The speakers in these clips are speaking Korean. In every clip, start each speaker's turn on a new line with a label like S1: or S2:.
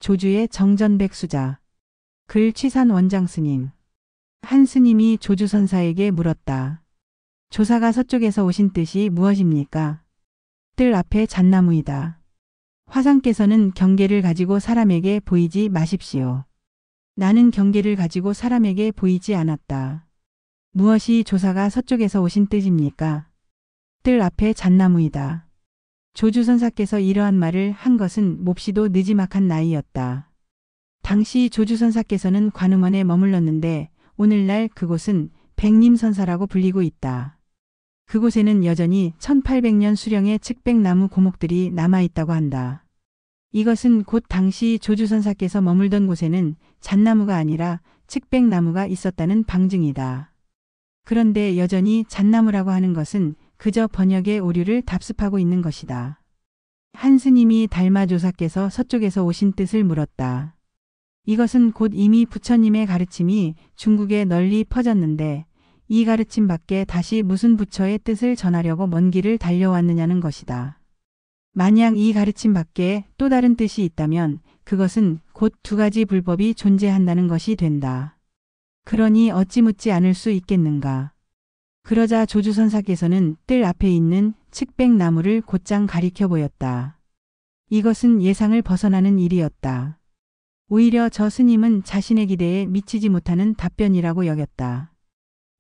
S1: 조주의 정전백수자. 글 취산 원장 스님. 한 스님이 조주선사에게 물었다. 조사가 서쪽에서 오신 뜻이 무엇입니까? 뜰 앞에 잣나무이다. 화상께서는 경계를 가지고 사람에게 보이지 마십시오. 나는 경계를 가지고 사람에게 보이지 않았다. 무엇이 조사가 서쪽에서 오신 뜻입니까? 뜰 앞에 잣나무이다. 조주선사께서 이러한 말을 한 것은 몹시도 느지막한 나이였다. 당시 조주선사께서는 관음원에 머물렀는데 오늘날 그곳은 백림선사라고 불리고 있다. 그곳에는 여전히 1800년 수령의 측백나무 고목들이 남아있다고 한다. 이것은 곧 당시 조주선사께서 머물던 곳에는 잣나무가 아니라 측백나무가 있었다는 방증이다. 그런데 여전히 잣나무라고 하는 것은 그저 번역의 오류를 답습하고 있는 것이다. 한 스님이 달마조사께서 서쪽에서 오신 뜻을 물었다. 이것은 곧 이미 부처님의 가르침이 중국에 널리 퍼졌는데 이 가르침 밖에 다시 무슨 부처의 뜻을 전하려고 먼 길을 달려왔느냐는 것이다. 만약 이 가르침 밖에 또 다른 뜻이 있다면 그것은 곧 두 가지 불법이 존재한다는 것이 된다. 그러니 어찌 묻지 않을 수 있겠는가. 그러자 조주선사께서는 뜰 앞에 있는 측백나무를 곧장 가리켜 보였다. 이것은 예상을 벗어나는 일이었다. 오히려 저 스님은 자신의 기대에 미치지 못하는 답변이라고 여겼다.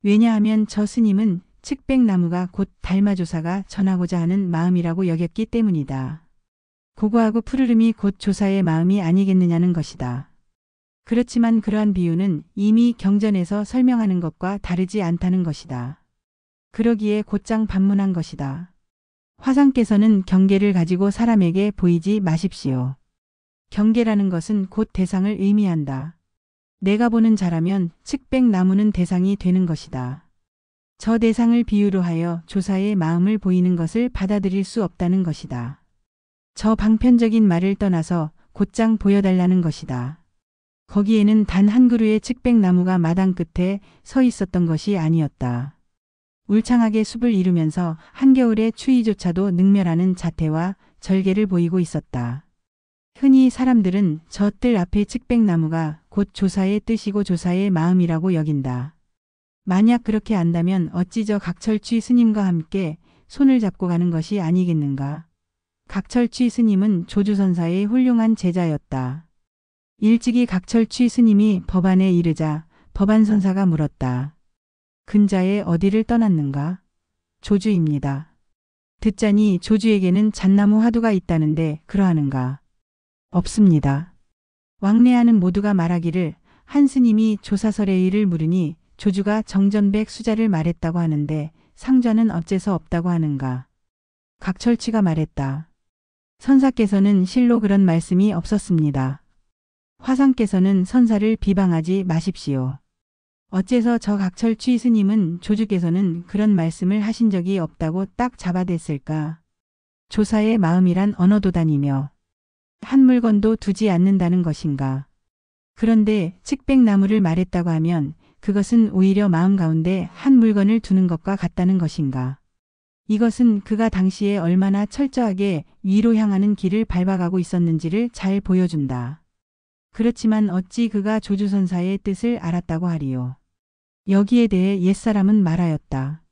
S1: 왜냐하면 저 스님은 측백나무가 곧 달마조사가 전하고자 하는 마음이라고 여겼기 때문이다. 고고하고 푸르름이 곧 조사의 마음이 아니겠느냐는 것이다. 그렇지만 그러한 비유는 이미 경전에서 설명하는 것과 다르지 않다는 것이다. 그러기에 곧장 반문한 것이다. 화상께서는 경계를 가지고 사람에게 보이지 마십시오. 경계라는 것은 곧 대상을 의미한다. 내가 보는 자라면 측백나무는 대상이 되는 것이다. 저 대상을 비유로 하여 조사의 마음을 보이는 것을 받아들일 수 없다는 것이다. 저 방편적인 말을 떠나서 곧장 보여달라는 것이다. 거기에는 단 한 그루의 측백나무가 마당 끝에 서 있었던 것이 아니었다. 울창하게 숲을 이루면서 한겨울의 추위조차도 능멸하는 자태와 절개를 보이고 있었다. 흔히 사람들은 저 뜰 앞의 측백나무가 곧 조사의 뜻이고 조사의 마음이라고 여긴다. 만약 그렇게 안다면 어찌 저 각철취 스님과 함께 손을 잡고 가는 것이 아니겠는가. 각철취 스님은 조주선사의 훌륭한 제자였다. 일찍이 각철취 스님이 법안에 이르자 법안선사가 물었다. 근자에 어디를 떠났는가? 조주입니다. 듣자니 조주에게는 잣나무 화두가 있다는데 그러하는가? 없습니다. 왕래하는 모두가 말하기를 한 스님이 조사설의 일을 물으니 조주가 정전백 수자를 말했다고 하는데 상좌는 어째서 없다고 하는가? 각철취가 말했다. 선사께서는 실로 그런 말씀이 없었습니다. 화상께서는 선사를 비방하지 마십시오. 어째서 저 각철취 스님은 조주께서는 그런 말씀을 하신 적이 없다고 딱 잡아댔을까? 조사의 마음이란 언어도단이며 한 물건도 두지 않는다는 것인가? 그런데 측백나무를 말했다고 하면 그것은 오히려 마음 가운데 한 물건을 두는 것과 같다는 것인가? 이것은 그가 당시에 얼마나 철저하게 위로 향하는 길을 밟아가고 있었는지를 잘 보여준다. 그렇지만 어찌 그가 조주선사의 뜻을 알았다고 하리요. 여기에 대해 옛사람은 말하였다.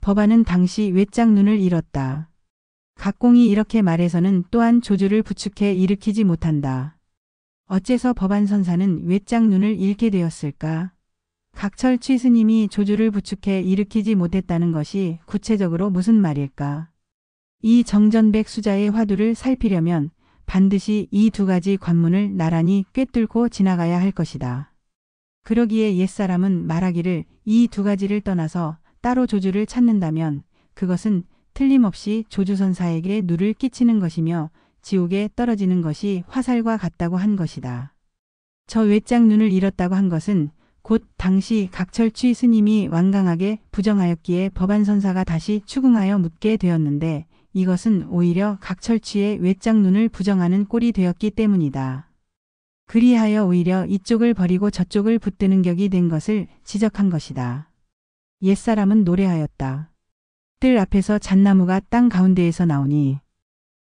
S1: 법안은 당시 외짝 눈을 잃었다. 각공이 이렇게 말해서는 또한 조주를 부축해 일으키지 못한다. 어째서 법안선사는 외짝 눈을 잃게 되었을까? 각철취 스님이 조주를 부축해 일으키지 못했다는 것이 구체적으로 무슨 말일까? 이 정전백 수자의 화두를 살피려면 반드시 이 두 가지 관문을 나란히 꿰뚫고 지나가야 할 것이다. 그러기에 옛사람은 말하기를 이 두 가지를 떠나서 따로 조주를 찾는다면 그것은 틀림없이 조주선사에게 누를 끼치는 것이며 지옥에 떨어지는 것이 화살과 같다고 한 것이다. 저 외짝 눈을 잃었다고 한 것은 곧 당시 각철취 스님이 완강하게 부정하였기에 법안선사가 다시 추궁하여 묻게 되었는데 이것은 오히려 각철취의 외짝 눈을 부정하는 꼴이 되었기 때문이다. 그리하여 오히려 이쪽을 버리고 저쪽을 붙드는 격이 된 것을 지적한 것이다. 옛사람은 노래하였다. 뜰 앞에서 잣나무가 땅 가운데에서 나오니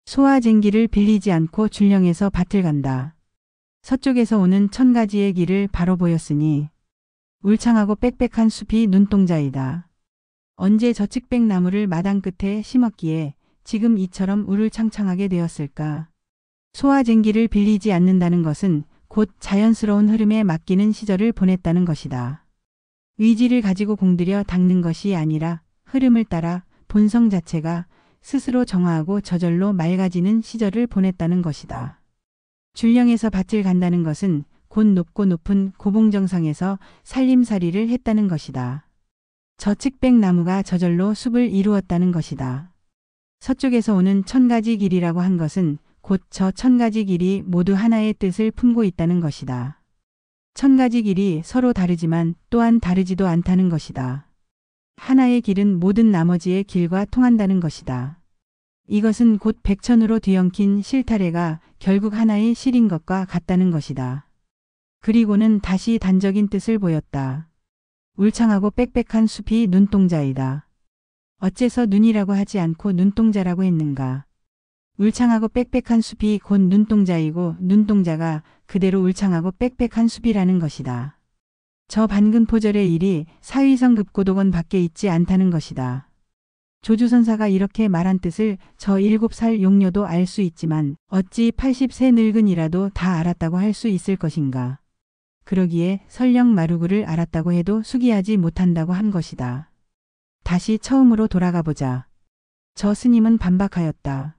S1: 소와 쟁기를 빌리지 않고 줄령해서 밭을 간다. 서쪽에서 오는 1000가지의 길을 바로 보였으니 울창하고 빽빽한 숲이 눈동자이다. 언제 저 측백나무를 마당 끝에 심었기에 지금 이처럼 우르창창하게 되었을까? 소화쟁기를 빌리지 않는다는 것은 곧 자연스러운 흐름에 맡기는 시절을 보냈다는 것이다. 의지를 가지고 공들여 닦는 것이 아니라 흐름을 따라 본성 자체가 스스로 정화하고 저절로 맑아지는 시절을 보냈다는 것이다. 줄령에서 밭을 간다는 것은 곧 높고 높은 고봉정상에서 살림살이를 했다는 것이다. 저 측백나무가 저절로 숲을 이루었다는 것이다. 서쪽에서 오는 1000가지 길이라고 한 것은 곧 저 1000가지 길이 모두 하나의 뜻을 품고 있다는 것이다. 1000가지 길이 서로 다르지만 또한 다르지도 않다는 것이다. 하나의 길은 모든 나머지의 길과 통한다는 것이다. 이것은 곧 백천으로 뒤엉킨 실타래가 결국 하나의 실인 것과 같다는 것이다. 그리고는 다시 단적인 뜻을 보였다. 울창하고 빽빽한 숲이 눈동자이다. 어째서 눈이라고 하지 않고 눈동자라고 했는가? 울창하고 빽빽한 숲이 곧 눈동자이고 눈동자가 그대로 울창하고 빽빽한 숲이라는 것이다. 저 반근포절의 일이 사위성 급고독원 밖에 있지 않다는 것이다. 조주선사가 이렇게 말한 뜻을 저 7살 용녀도 알 수 있지만 어찌 80세 늙은이라도 다 알았다고 할 수 있을 것인가. 그러기에 설령 마루구를 알았다고 해도 수기하지 못한다고 한 것이다. 다시 처음으로 돌아가 보자. 저 스님은 반박하였다.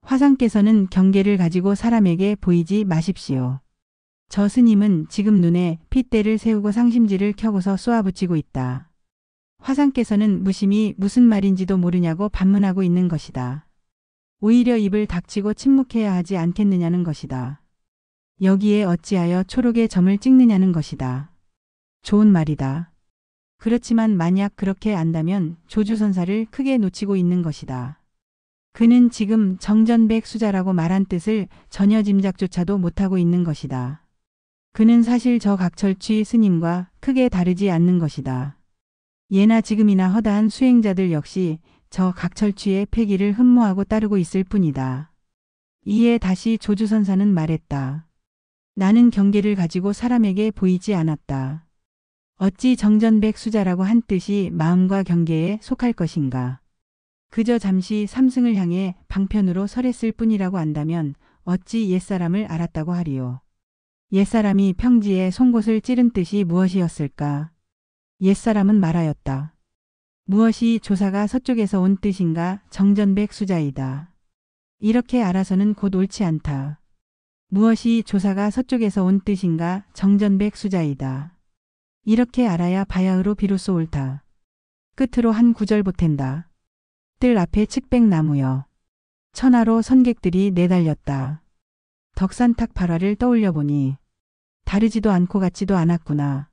S1: 화상께서는 경계를 가지고 사람에게 보이지 마십시오. 저 스님은 지금 눈에 핏대를 세우고 상심지를 켜고서 쏘아붙이고 있다. 화상께서는 무심히 무슨 말인지도 모르냐고 반문하고 있는 것이다. 오히려 입을 닥치고 침묵해야 하지 않겠느냐는 것이다. 여기에 어찌하여 초록의 점을 찍느냐는 것이다. 좋은 말이다. 그렇지만 만약 그렇게 안다면 조주선사를 크게 놓치고 있는 것이다. 그는 지금 정전백수자라고 말한 뜻을 전혀 짐작조차도 못하고 있는 것이다. 그는 사실 저 각철취 스님과 크게 다르지 않는 것이다. 예나 지금이나 허다한 수행자들 역시 저 각철취의 패기를 흠모하고 따르고 있을 뿐이다. 이에 다시 조주선사는 말했다. 나는 경계를 가지고 사람에게 보이지 않았다. 어찌 정전백수자라고 한 뜻이 마음과 경계에 속할 것인가. 그저 잠시 삼승을 향해 방편으로 설했을 뿐이라고 안다면 어찌 옛사람을 알았다고 하리요. 옛사람이 평지에 송곳을 찌른 뜻이 무엇이었을까. 옛사람은 말하였다. 무엇이 조사가 서쪽에서 온 뜻인가 정전백수자이다. 이렇게 알아서는 곧 옳지 않다. 무엇이 조사가 서쪽에서 온 뜻인가 정전백수자이다. 이렇게 알아야 바야흐로 비로소 옳다. 끝으로 한 구절 보탠다. 뜰 앞에 측백나무여. 천하로 선객들이 내달렸다. 덕산탁 발화를 떠올려 보니 다르지도 않고 같지도 않았구나.